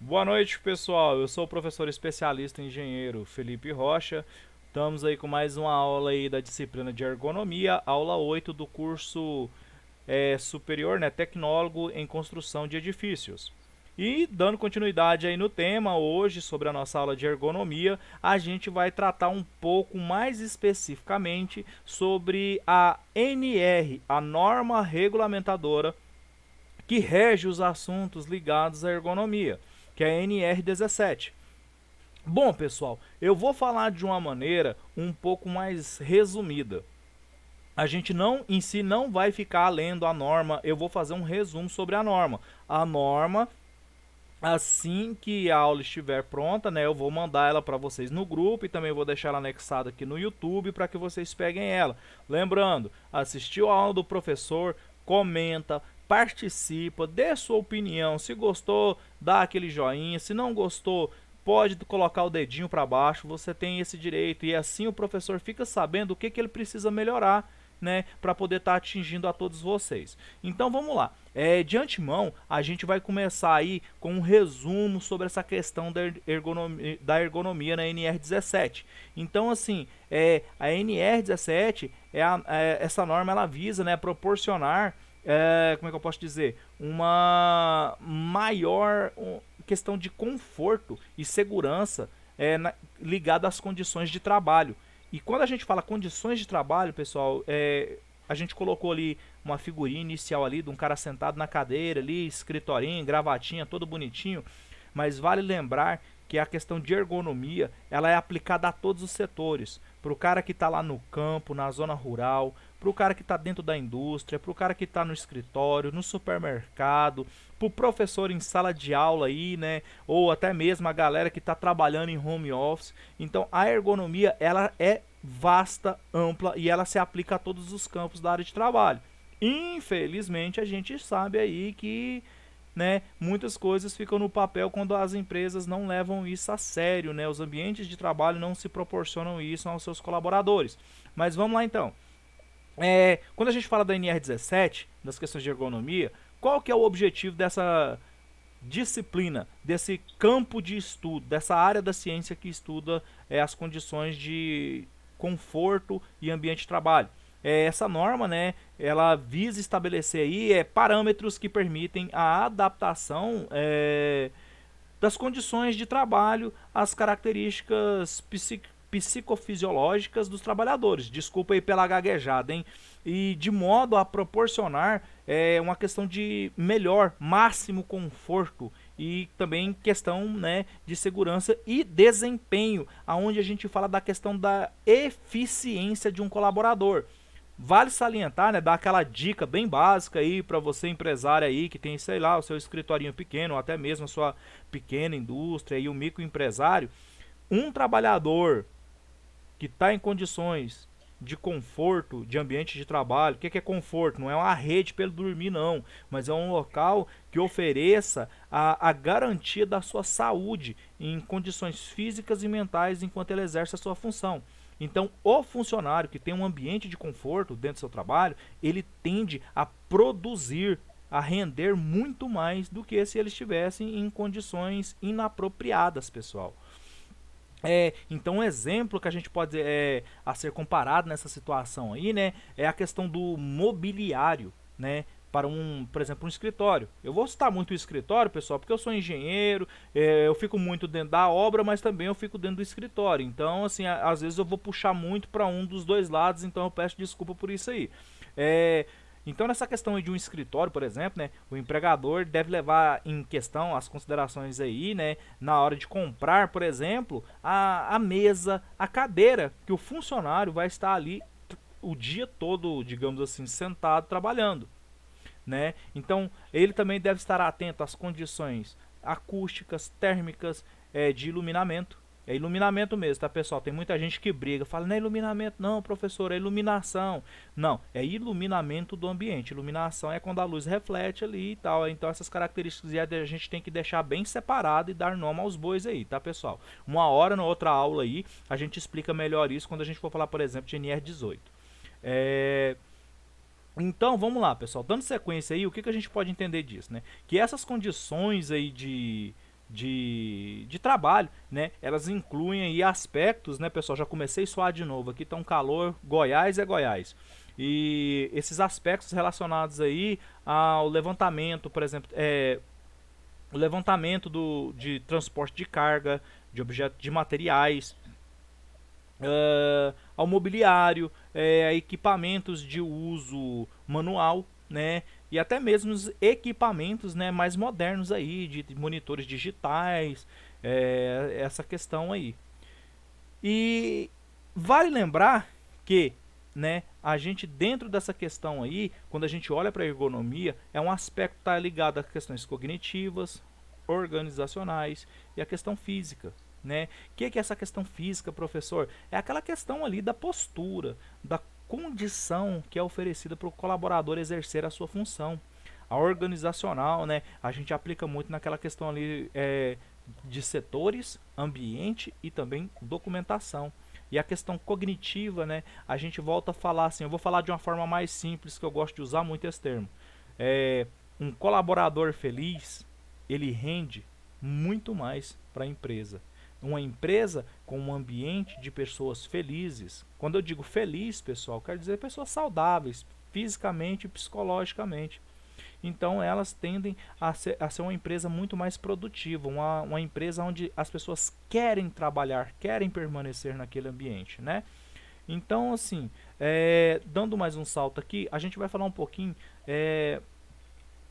Boa noite, pessoal. Eu sou o professor especialista em engenheiro Felipe Rocha. Estamos aí com mais uma aula aí da disciplina de ergonomia, aula 8 do curso superior, né, tecnólogo em construção de edifícios. E dando continuidade aí no tema, hoje sobre a nossa aula de ergonomia, a gente vai tratar um pouco mais especificamente sobre a NR, a norma regulamentadora que rege os assuntos ligados à ergonomia, que é a NR17. Bom, pessoal, eu vou falar de uma maneira um pouco mais resumida. A gente não em si não vai ficar lendo a norma, eu vou fazer um resumo sobre a norma. A norma, assim que a aula estiver pronta, né, eu vou mandar ela para vocês no grupo e também vou deixar ela anexada aqui no YouTube para que vocês peguem ela. Lembrando, assistiu a aula do professor, comenta, participa, dê sua opinião. Se gostou, dá aquele joinha. Se não gostou, pode colocar o dedinho para baixo. Você tem esse direito e assim o professor fica sabendo o que ele precisa melhorar, né, para poder estar atingindo a todos vocês. Então vamos lá. De antemão, a gente vai começar aí com um resumo sobre essa questão da ergonomia na NR17. Então, assim, a NR17 essa norma ela visa, né, proporcionar, como é que eu posso dizer, uma maior questão de conforto e segurança ligada às condições de trabalho. E quando a gente fala condições de trabalho, pessoal, a gente colocou ali uma figurinha inicial ali de um cara sentado na cadeira ali, escritorinho, gravatinha, todo bonitinho. Mas vale lembrar que a questão de ergonomia ela é aplicada a todos os setores. Para o cara que está lá no campo, na zona rural, para o cara que está dentro da indústria, para o cara que está no escritório, no supermercado, para o professor em sala de aula aí, né? Ou até mesmo a galera que está trabalhando em home office. Então a ergonomia ela é vasta, ampla e ela se aplica a todos os campos da área de trabalho. Infelizmente a gente sabe aí que, né, muitas coisas ficam no papel quando as empresas não levam isso a sério, né? Os ambientes de trabalho não se proporcionam isso aos seus colaboradores. Mas vamos lá então. Quando a gente fala da NR17, das questões de ergonomia, qual que é o objetivo dessa disciplina, desse campo de estudo, dessa área da ciência que estuda as condições de conforto e ambiente de trabalho? Essa norma, né, ela visa estabelecer aí parâmetros que permitem a adaptação das condições de trabalho às características psicofisiológicas dos trabalhadores. Desculpa aí pela gaguejada, hein? E de modo a proporcionar uma questão de melhor, máximo conforto e também questão, né, de segurança e desempenho, aonde a gente fala da questão da eficiência de um colaborador. Vale salientar, né, dar aquela dica bem básica aí para você empresário aí que tem, sei lá, o seu escritorinho pequeno ou até mesmo a sua pequena indústria e o microempresário. Um trabalhador que está em condições de conforto, de ambiente de trabalho. O que é conforto? Não é uma rede para ele dormir, não, mas é um local que ofereça a garantia da sua saúde em condições físicas e mentais enquanto ele exerce a sua função. Então, o funcionário que tem um ambiente de conforto dentro do seu trabalho, ele tende a produzir, a render muito mais do que se ele estivesse em condições inapropriadas, pessoal. Então um exemplo que a gente pode a ser comparado nessa situação aí, né, é a questão do mobiliário, né, para por exemplo, um escritório. Eu vou citar muito o escritório, pessoal, porque eu sou engenheiro, eu fico muito dentro da obra, mas também eu fico dentro do escritório. Então, assim, às vezes eu vou puxar muito para um dos dois lados, então eu peço desculpa por isso aí. É, então, nessa questão de um escritório, por exemplo, né, o empregador deve levar em questão as considerações aí, né, na hora de comprar, por exemplo, a mesa, a cadeira que o funcionário vai estar ali o dia todo, digamos assim, sentado trabalhando, né? Então, ele também deve estar atento às condições acústicas, térmicas, de iluminamento. É iluminamento mesmo, tá, pessoal? Tem muita gente que briga, fala, não é iluminamento, não, professor, é iluminação. Não, é iluminamento do ambiente. Iluminação é quando a luz reflete ali e tal. Então, essas características a gente tem que deixar bem separado e dar nome aos bois aí, tá, pessoal? Uma hora, na outra aula aí, a gente explica melhor isso quando a gente for falar, por exemplo, de NR18. É, então, vamos lá, pessoal. Dando sequência aí, o que a gente pode entender disso, né? Que essas condições aí de trabalho, né? Elas incluem aí aspectos, né, pessoal? Já comecei a suar de novo. Aqui tá um calor, Goiás é Goiás. E esses aspectos relacionados aí ao levantamento, por exemplo, o levantamento de transporte de carga, de objetos, de materiais, ao mobiliário, a equipamentos de uso manual, né? E até mesmo os equipamentos, né, mais modernos aí, de monitores digitais, essa questão aí. E vale lembrar que, né, a gente dentro dessa questão aí, quando a gente olha para a ergonomia, é um aspecto que está ligado a questões cognitivas, organizacionais e a questão física. Né? Que é essa questão física, professor? É aquela questão ali da postura, da condição que é oferecida para o colaborador exercer a sua função. A organizacional, né? A gente aplica muito naquela questão ali de setores, ambiente e também documentação. E a questão cognitiva, né? A gente volta a falar assim, eu vou falar de uma forma mais simples, que eu gosto de usar muito esse termo. Um colaborador feliz, ele rende muito mais para a empresa. Uma empresa com um ambiente de pessoas felizes. Quando eu digo feliz, pessoal, quero dizer pessoas saudáveis, fisicamente e psicologicamente. Então elas tendem a ser uma empresa muito mais produtiva, uma empresa onde as pessoas querem trabalhar, querem permanecer naquele ambiente, né? Então, assim, dando mais um salto aqui, a gente vai falar um pouquinho.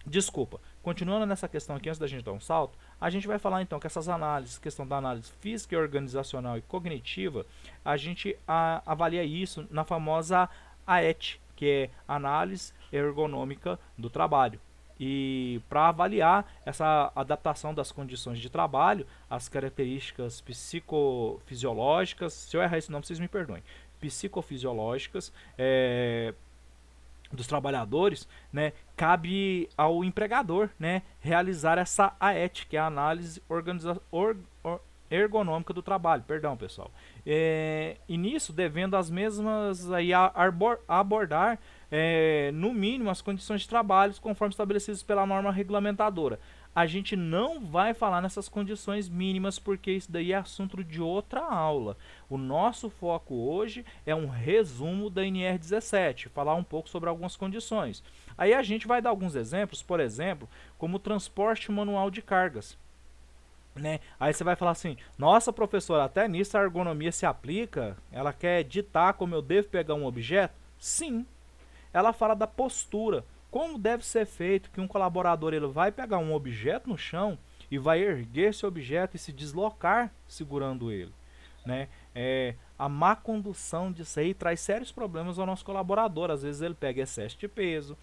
Desculpa, continuando nessa questão aqui, antes da gente dar um salto, a gente vai falar então que essas análises, questão da análise física, organizacional e cognitiva, a gente avalia isso na famosa AET, que é Análise Ergonômica do Trabalho. E para avaliar essa adaptação das condições de trabalho, as características psicofisiológicas, se eu errar esse nome, vocês me perdoem, psicofisiológicas, dos trabalhadores, né, cabe ao empregador, né, realizar essa AET, que é a análise ergonômica do trabalho, perdão, pessoal. E nisso, devendo as mesmas aí abordar, no mínimo, as condições de trabalho conforme estabelecidas pela norma regulamentadora. A gente não vai falar nessas condições mínimas, porque isso daí é assunto de outra aula. O nosso foco hoje é um resumo da NR17, falar um pouco sobre algumas condições. Aí a gente vai dar alguns exemplos, por exemplo, como o transporte manual de cargas. Né? Aí você vai falar assim, nossa professor, até nisso a ergonomia se aplica? Ela quer ditar como eu devo pegar um objeto? Sim. Ela fala da postura, como deve ser feito que um colaborador ele vai pegar um objeto no chão e vai erguer esse objeto e se deslocar segurando ele. Né? A má condução disso aí traz sérios problemas ao nosso colaborador. Às vezes ele pega excesso de peso,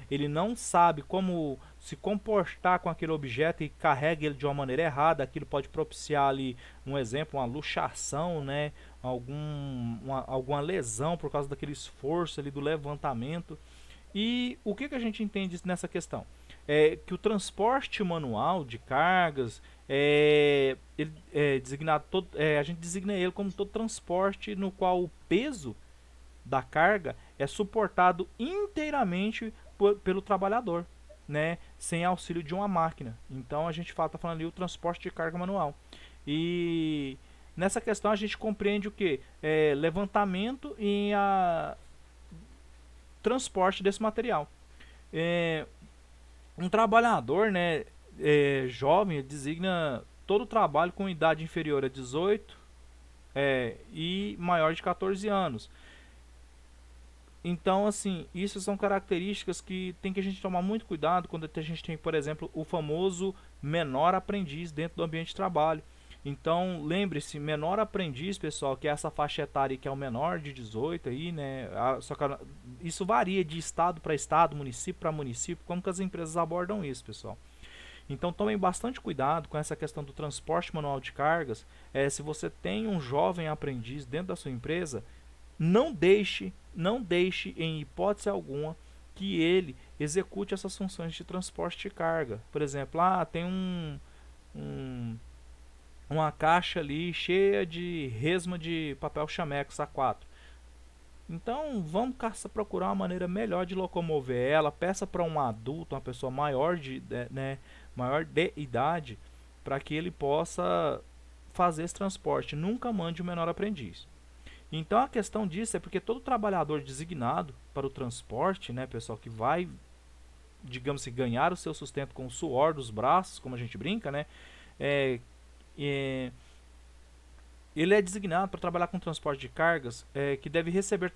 ele não sabe como se comportar com aquele objeto e carrega ele de uma maneira errada. Aquilo pode propiciar ali, um exemplo, uma luxação, né? Alguma lesão por causa daquele esforço ali do levantamento. E o que a gente entende nessa questão? Que o transporte manual de cargas, a gente designa ele como todo transporte no qual o peso da carga é suportado inteiramente pelo trabalhador, né, sem auxílio de uma máquina. Então a gente está falando ali o transporte de carga manual. E nessa questão a gente compreende o que? Levantamento e transporte desse material. Um trabalhador, né, jovem designa todo trabalho com idade inferior a 18 e maior de 14 anos. Então, assim, isso são características que tem que a gente tomar muito cuidado quando a gente tem, por exemplo, o famoso menor aprendiz dentro do ambiente de trabalho. Então, lembre-se, menor aprendiz, pessoal, que é essa faixa etária que é o menor de 18 aí, né? Só que isso varia de estado para estado, município para município, como que as empresas abordam isso, pessoal. Então tomem bastante cuidado com essa questão do transporte manual de cargas. Se você tem um jovem aprendiz dentro da sua empresa, não deixe em hipótese alguma que ele execute essas funções de transporte de carga. Por exemplo, tem uma caixa ali cheia de resma de papel chamex A4. Então vamos procurar uma maneira melhor de locomover ela. Peça para um adulto, uma pessoa maior de idade, para que ele possa fazer esse transporte. Nunca mande o menor aprendiz. Então a questão disso é porque todo trabalhador designado para o transporte, né, pessoal, que vai, digamos assim, ganhar o seu sustento com o suor dos braços, como a gente brinca, né, é, é, ele é designado para trabalhar com transporte de cargas, que deve receber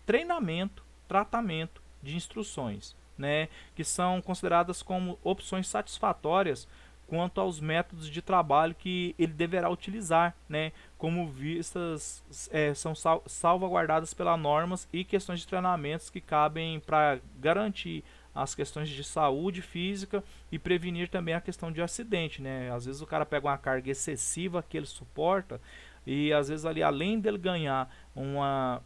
treinamento, tratamento de instruções, né, que são consideradas como opções satisfatórias quanto aos métodos de trabalho que ele deverá utilizar, né, como vistas são salvaguardadas pelas normas e questões de treinamentos que cabem para garantir as questões de saúde física e prevenir também a questão de acidente, né? Às vezes o cara pega uma carga excessiva que ele suporta e às vezes ali, além dele ganhar uma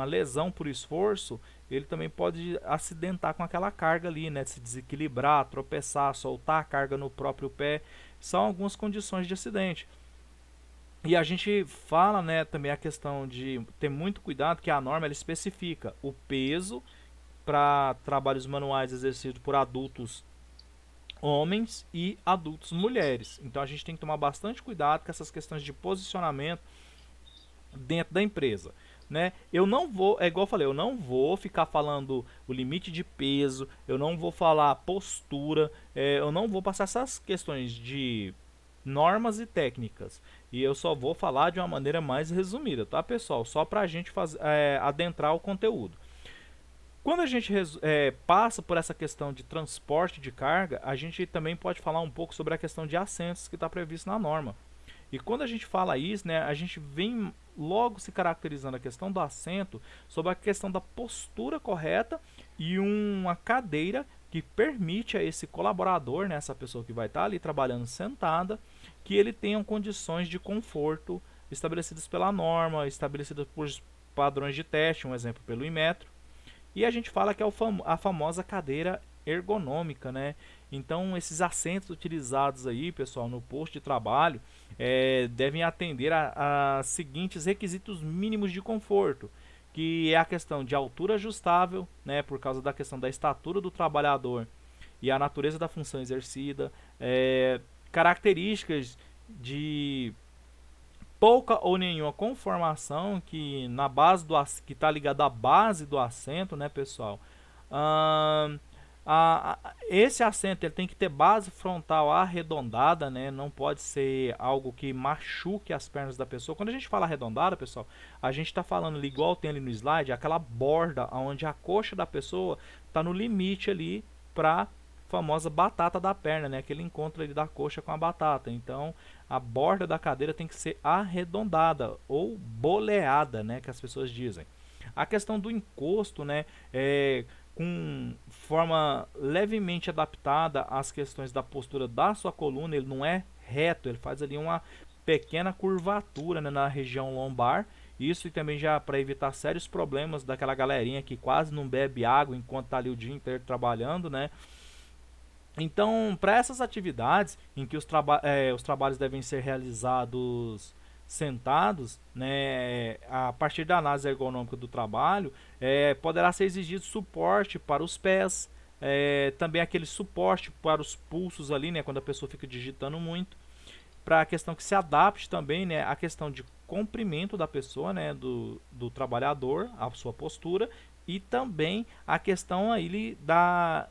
lesão por esforço, ele também pode acidentar com aquela carga ali, né? Se desequilibrar, tropeçar, soltar a carga no próprio pé, são algumas condições de acidente. E a gente fala, né, também a questão de ter muito cuidado, que a norma ela especifica o peso para trabalhos manuais exercidos por adultos homens e adultos mulheres. Então a gente tem que tomar bastante cuidado com essas questões de posicionamento dentro da empresa, né? Eu não vou, é igual eu falei, eu não vou ficar falando o limite de peso, eu não vou falar postura, eu não vou passar essas questões de normas e técnicas. E eu só vou falar de uma maneira mais resumida, tá, pessoal? Só para a gente adentrar o conteúdo. Quando a gente passa por essa questão de transporte de carga, a gente também pode falar um pouco sobre a questão de assentos que está previsto na norma. E quando a gente fala isso, né, a gente vem logo se caracterizando a questão do assento sobre a questão da postura correta e uma cadeira que permite a esse colaborador, né, essa pessoa que vai estar ali trabalhando sentada, que ele tenha condições de conforto estabelecidas pela norma, estabelecidas por padrões de teste, um exemplo pelo Inmetro. E a gente fala que é a famosa cadeira ergonômica, né? Então, esses assentos utilizados aí, pessoal, no posto de trabalho, devem atender a seguintes requisitos mínimos de conforto, que é a questão de altura ajustável, né? Por causa da questão da estatura do trabalhador e a natureza da função exercida, características de pouca ou nenhuma conformação que na base que está ligada à base do assento, né, pessoal? Ahn, esse assento ele tem que ter base frontal arredondada, né? Não pode ser algo que machuque as pernas da pessoa. Quando a gente fala arredondada, pessoal, a gente está falando ali, igual tem ali no slide, aquela borda onde a coxa da pessoa está no limite ali para famosa batata da perna, né? Aquele encontro ali da coxa com a batata. Então, a borda da cadeira tem que ser arredondada ou boleada, né? Que as pessoas dizem. A questão do encosto, né? Com forma levemente adaptada às questões da postura da sua coluna, ele não é reto, ele faz ali uma pequena curvatura, né, na região lombar. Isso e também já para evitar sérios problemas daquela galerinha que quase não bebe água enquanto está ali o dia inteiro trabalhando, né? Então, para essas atividades em que os trabalhos devem ser realizados sentados, né, a partir da análise ergonômica do trabalho, poderá ser exigido suporte para os pés, também aquele suporte para os pulsos ali, né, quando a pessoa fica digitando muito, para a questão que se adapte também, né, a questão de comprimento da pessoa, né, do trabalhador, a sua postura, e também a questão aí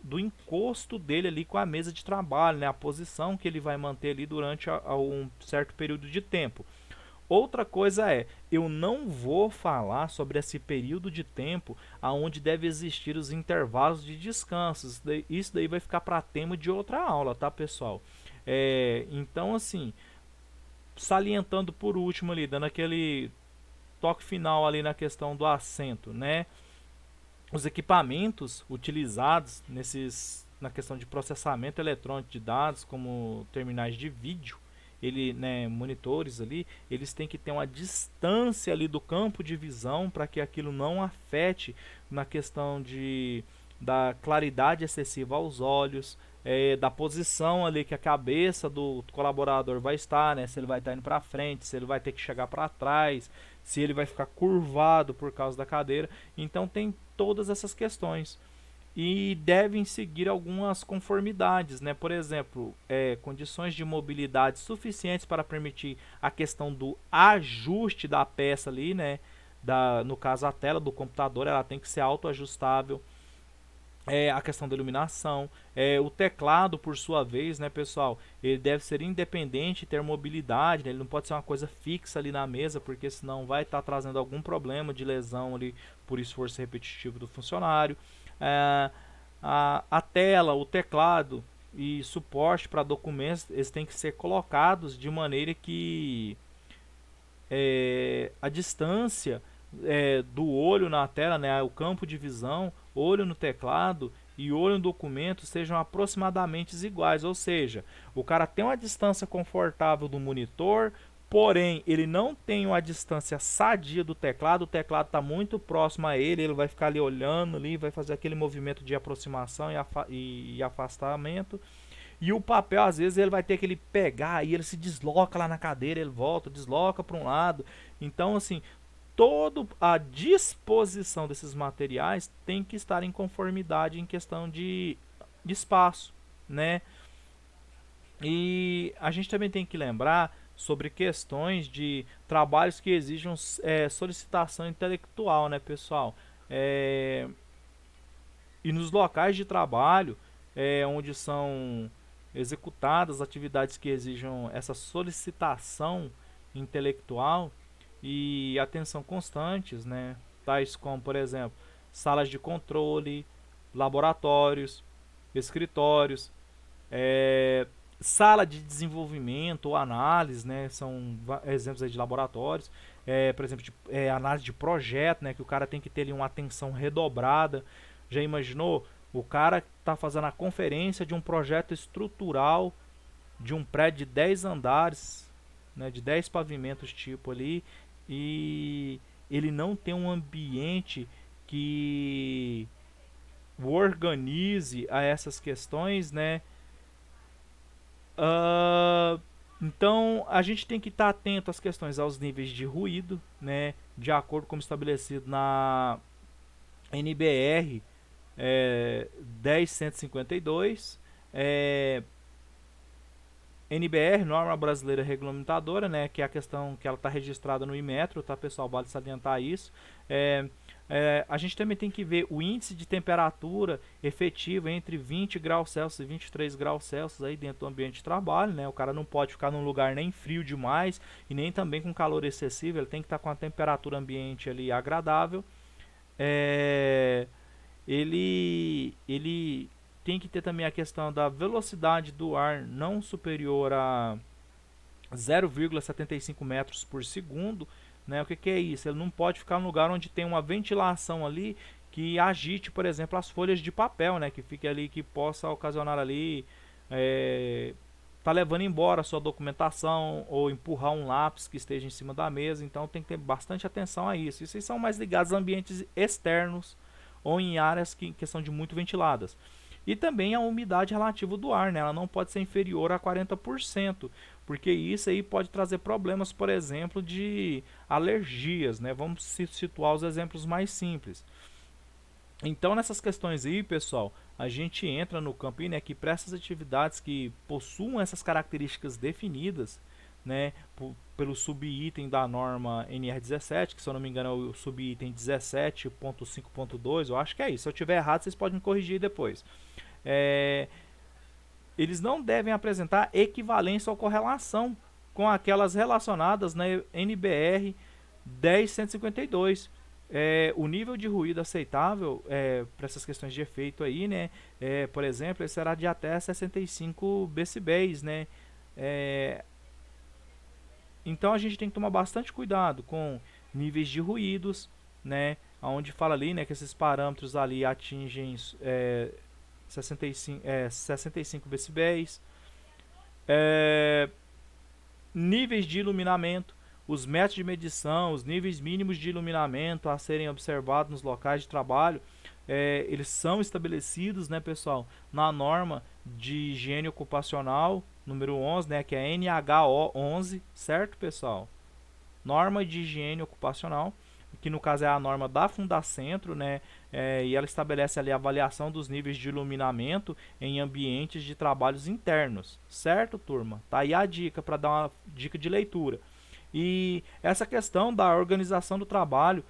do encosto dele ali com a mesa de trabalho, né, a posição que ele vai manter ali durante um certo período de tempo. Outra coisa eu não vou falar sobre esse período de tempo aonde deve existir os intervalos de descanso. Isso daí vai ficar para tema de outra aula, tá, pessoal? Então, assim, salientando por último ali, dando aquele toque final ali na questão do assento, né? Os equipamentos utilizados na questão de processamento eletrônico de dados, como terminais de vídeo, né, monitores ali, eles têm que ter uma distância ali do campo de visão para que aquilo não afete na questão da claridade excessiva aos olhos, da posição ali que a cabeça do colaborador vai estar, né, se ele vai estar indo para frente, se ele vai ter que chegar para trás, se ele vai ficar curvado por causa da cadeira. Então tem todas essas questões. e devem seguir algumas conformidades, né? Por exemplo, condições de mobilidade suficientes para permitir a questão do ajuste da peça ali, né? No caso, a tela do computador, ela tem que ser autoajustável. A questão da iluminação, o teclado, por sua vez, né, pessoal, ele deve ser independente e ter mobilidade, né? Ele não pode ser uma coisa fixa ali na mesa, porque senão vai estar trazendo algum problema de lesão ali por esforço repetitivo do funcionário. É, a tela, o teclado e suporte para documentos, eles têm que ser colocados de maneira que a distância do olho na tela, né, o campo de visão, olho no teclado e olho no documento sejam aproximadamente iguais, ou seja, o cara tem uma distância confortável do monitor, porém ele não tem uma distância sadia do teclado, o teclado está muito próximo a ele, ele vai ficar ali olhando ali, vai fazer aquele movimento de aproximação e afastamento. E o papel, às vezes, ele vai ter que ele pegar e ele se desloca lá na cadeira, ele volta, desloca para um lado. Então, assim, toda a disposição desses materiais tem que estar em conformidade em questão de espaço, né? E a gente também tem que lembrar sobre questões de trabalhos que exijam solicitação intelectual, né, pessoal? É, e nos locais de trabalho, onde são executadas atividades que exijam essa solicitação intelectual e atenção constantes, né? Tais como, por exemplo, salas de controle, laboratórios, escritórios, sala de desenvolvimento ou análise, né? São exemplos aí de laboratórios. Por exemplo, análise de projeto, né? Que o cara tem que ter ali uma atenção redobrada. Já imaginou? O cara está fazendo a conferência de um projeto estrutural de um prédio de 10 andares, né? De 10 pavimentos tipo ali, e ele não tem um ambiente que o organize a essas questões, né? Uh, então a gente tem que estar atento às questões aos níveis de ruído, né? De acordo com estabelecido na NBR 10152, NBR, Norma Brasileira Regulamentadora, né, que é a questão que ela está registrada no Inmetro, tá, pessoal? Vale salientar isso. A gente também tem que ver o índice de temperatura efetiva entre 20 graus Celsius e 23 graus Celsius aí dentro do ambiente de trabalho, né? O cara não pode ficar num lugar nem frio demais e nem também com calor excessivo, ele tem que estar com a temperatura ambiente ali agradável. Ele tem que ter também a questão da velocidade do ar não superior a 0,75 metros por segundo, né? O que é isso? Ele não pode ficar no lugar onde tem uma ventilação ali que agite, por exemplo, as folhas de papel, né? Que fique ali, que possa ocasionar ali tá levando embora a sua documentação ou empurrar um lápis que esteja em cima da mesa. Então tem que ter bastante atenção a isso. Isso são mais ligados a ambientes externos ou em áreas que são de muito ventiladas. E também a umidade relativa do ar, né? Ela não pode ser inferior a 40%, porque isso aí pode trazer problemas, por exemplo, de alergias, né? Vamos situar os exemplos mais simples. Então, nessas questões aí, pessoal, a gente entra no campo, né, que para essas atividades que possuam essas características definidas, né, pelo subitem da norma NR17, que se eu não me engano é o subitem 17.5.2, eu acho que é isso. Se eu tiver errado, vocês podem me corrigir depois. Eles não devem apresentar equivalência ou correlação com aquelas relacionadas na NBR 10.152. O nível de ruído aceitável para essas questões de efeito aí, né? Por exemplo, ele será de até 65 decibéis, né? Então a gente tem que tomar bastante cuidado com níveis de ruídos, né? Onde fala ali, né, que esses parâmetros ali atingem 65 decibéis. Níveis de iluminamento, os métodos de medição, os níveis mínimos de iluminamento a serem observados nos locais de trabalho, eles são estabelecidos, né, pessoal, na norma de higiene ocupacional número 11, né, que é NHO 11, certo, pessoal? Norma de higiene ocupacional que no caso é a norma da Fundacentro, né? E ela estabelece ali a avaliação dos níveis de iluminamento em ambientes de trabalhos internos, certo, turma? Tá aí a dica para dar uma dica de leitura. E essa questão da organização do trabalho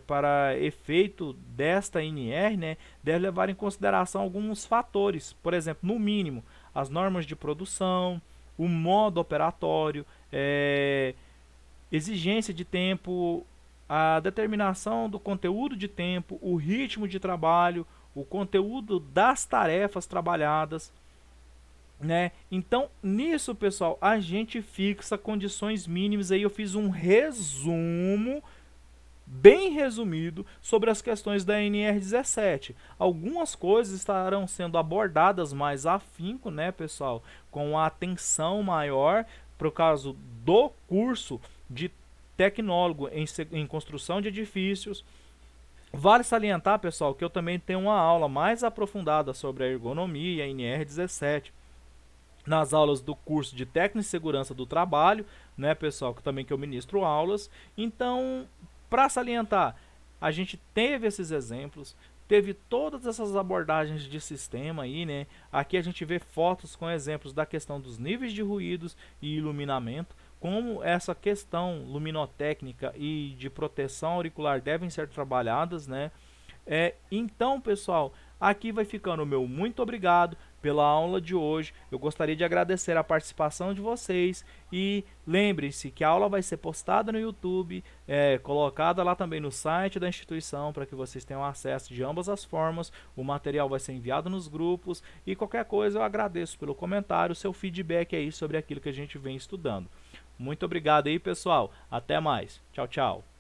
para efeito desta NR, né, deve levar em consideração alguns fatores, por exemplo, no mínimo, as normas de produção, o modo operatório, exigência de tempo, a determinação do conteúdo de tempo, o ritmo de trabalho, o conteúdo das tarefas trabalhadas, né? Então, nisso, pessoal, a gente fixa condições mínimas. Aí eu fiz um resumo bem resumido sobre as questões da NR17. Algumas coisas estarão sendo abordadas mais afinco, né, pessoal, com a atenção maior para o caso do curso de tecnólogo em construção de edifícios. Vale salientar, pessoal, que eu também tenho uma aula mais aprofundada sobre a ergonomia e a NR17 nas aulas do curso de Técnica e Segurança do Trabalho, né, pessoal, que eu ministro aulas. Então, para salientar, a gente teve esses exemplos, teve todas essas abordagens de sistema aí, né? Aqui a gente vê fotos com exemplos da questão dos níveis de ruídos e iluminamento, como essa questão luminotécnica e de proteção auricular devem ser trabalhadas, né? Então, pessoal, aqui vai ficando o meu muito obrigado pela aula de hoje. Eu gostaria de agradecer a participação de vocês e lembrem-se que a aula vai ser postada no YouTube, colocada lá também no site da instituição para que vocês tenham acesso de ambas as formas. O material vai ser enviado nos grupos e qualquer coisa eu agradeço pelo comentário, seu feedback aí sobre aquilo que a gente vem estudando. Muito obrigado aí, pessoal. Até mais. Tchau, tchau.